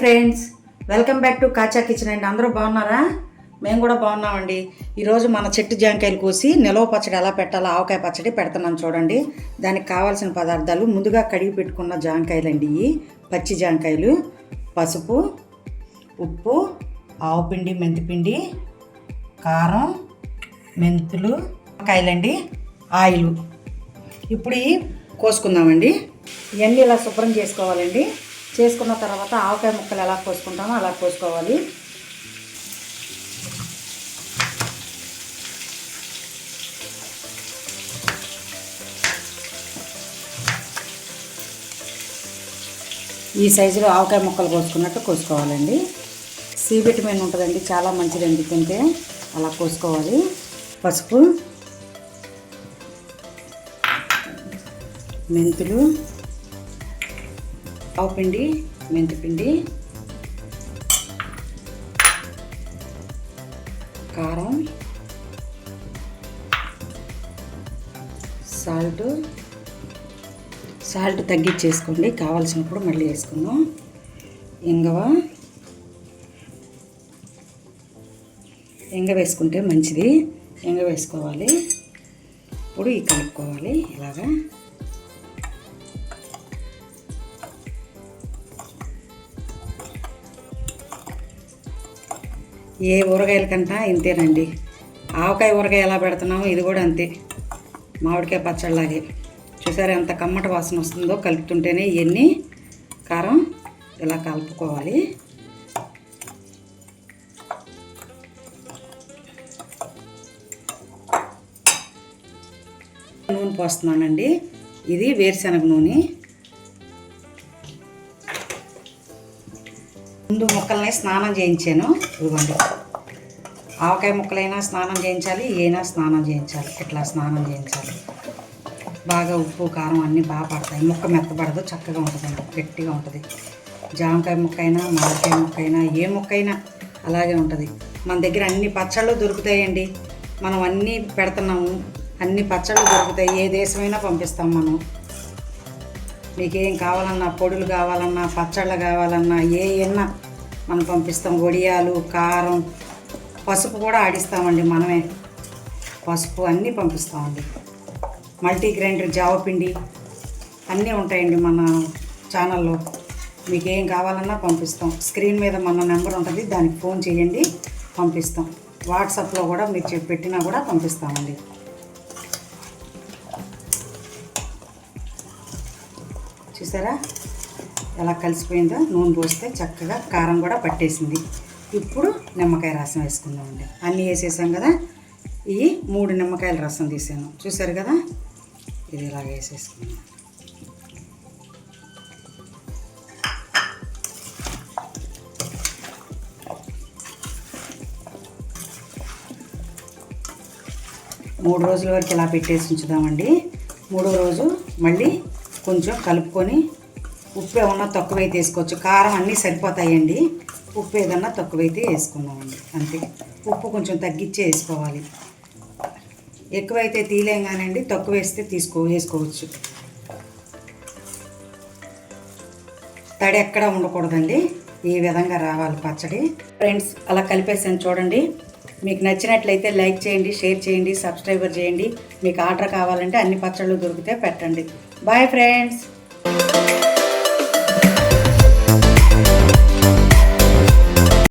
Friends, welcome back to కాచా kitchen అండి. అందరూ బాగున్నారా? మేము కూడా బాగున్నామండి. ఈరోజు మన చెట్టు జాంకాయలు కోసి నిలవ పచ్చడి ఎలా పెట్టాలో ఆవకాయ పచ్చడి పెడుతున్నాను చూడండి. దానికి కావాల్సిన పదార్థాలు ముందుగా కడిగి పెట్టుకున్న జాంకాయలండి. ఇవి పచ్చి జాంకాయలు, పసుపు, ఉప్పు, ఆవుపిండి, మెంతిపిండి, కారం, మెంతులు, కాయలండి, ఆయిల్. ఇప్పుడు ఇవి కోసుకుందామండి. ఇవన్నీ ఇలా శుభ్రం చేసుకోవాలండి. చేసుకున్న తర్వాత ఆవకాయ ముక్కలు ఎలా కోసుకుంటామో అలా కోసుకోవాలి. ఈ సైజులో ఆవకాయ ముక్కలు కోసుకున్నట్టు కోసుకోవాలండి. సి విటమిన్ ఉంటుందండి, చాలా మంచిదండి తింటే. అలా కోసుకోవాలి. పసుపు, మెంతులు, ఆవుపిండి, మెంతిపిండి, కారం, సాల్ట్ తగ్గించేసుకోండి, కావాల్సినప్పుడు మళ్ళీ వేసుకుందాం. ఇంగ వేసుకుంటే మంచిది. ఇంగ వేసుకోవాలి. ఇప్పుడు ఈ కలుపుకోవాలి ఇలాగా. ఏ ఊరగాయల కంటా ఇంతేనండి. ఆవకాయ ఊరగాయ ఎలా పెడుతున్నామో ఇది కూడా అంతే, మామిడికాయ పచ్చడిలాగే. చూసారా ఎంత కమ్మటి వాసన వస్తుందో కలుపుతుంటేనే. ఇవన్నీ కారం ఇలా కలుపుకోవాలి. నూనె పోస్తున్నానండి. ఇది వేరుశనగ నూనె. ముందు ముక్కల్ని స్నానం చేయించాను. ఇదిగోండి, ఆవకాయ ముక్కలైనా స్నానం చేయించాలి, ఏనా స్నానం చేయించాలి. ఇట్లా స్నానం చేయించాలి. బాగా ఉప్పు కారం అన్నీ బాగా పడతాయి. ముక్క మెత్తపడదు, చక్కగా ఉంటుందండి, గట్టిగా ఉంటుంది. జామకాయ ముక్క అయినా, మామిడికాయ ముక్క అయినా, ఏ ముక్క అయినా అలాగే ఉంటుంది. మన దగ్గర అన్ని పచ్చళ్ళు దొరుకుతాయండి. మనం అన్నీ పెడుతున్నాము, అన్ని పచ్చళ్ళు దొరుకుతాయి. ఏ దేశమైనా పంపిస్తాం మనం. మీకు ఏం కావాలన్నా, పొడులు కావాలన్నా, పచ్చళ్ళు కావాలన్నా, ఏమన్నా మనం పంపిస్తాం. వడియాలు, కారం, పసుపు కూడా ఆడిస్తామండి మనమే. పసుపు అన్నీ పంపిస్తామండి. మల్టీ గ్రైండర్, జావపిండి అన్నీ ఉంటాయండి మన ఛానల్లో. మీకు ఏం కావాలన్నా పంపిస్తాం. స్క్రీన్ మీద మన నెంబర్ ఉంటుంది, దానికి ఫోన్ చేయండి, పంపిస్తాం. వాట్సాప్లో కూడా మీరు పెట్టినా కూడా పంపిస్తామండి. చూసారా ఎలా కలిసిపోయిందో? నూనె పోస్తే చక్కగా కారం కూడా పట్టేసింది. ఇప్పుడు నిమ్మకాయ రసం వేసుకుందామండి. అన్నీ వేసేసాం కదా. ఈ 3 నిమ్మకాయల రసం తీసాను, చూసారు కదా. ఇది ఇలాగ వేసేసుకుందాం. మూడు రోజుల వరకు ఇలా పెట్టేసి ఉంచుదామండి. 3వ రోజు మళ్ళీ కొంచెం కలుపుకొని, ఉప్పు ఏమన్నా తక్కువైతే వేసుకోవచ్చు. కారం అన్నీ సరిపోతాయండి. ఉప్పు ఏదన్నా తక్కువైతే వేసుకుందామండి, అంతే. ఉప్పు కొంచెం తగ్గించే వేసుకోవాలి. ఎక్కువైతే తీలేం కానండి, తక్కువ వేస్తే వేసుకోవచ్చు. తడి ఎక్కడ ఉండకూడదండి, ఈ విధంగా రావాలి పచ్చడి. ఫ్రెండ్స్, అలా కలిపేసాను చూడండి. మీకు నచ్చినట్లయితే లైక్ చేయండి, షేర్ చేయండి, సబ్స్క్రైబర్ చేయండి. మీకు ఆర్డర్ కావాలంటే అన్ని పచ్చళ్ళు దొరికితే పెట్టండి. Bye friends.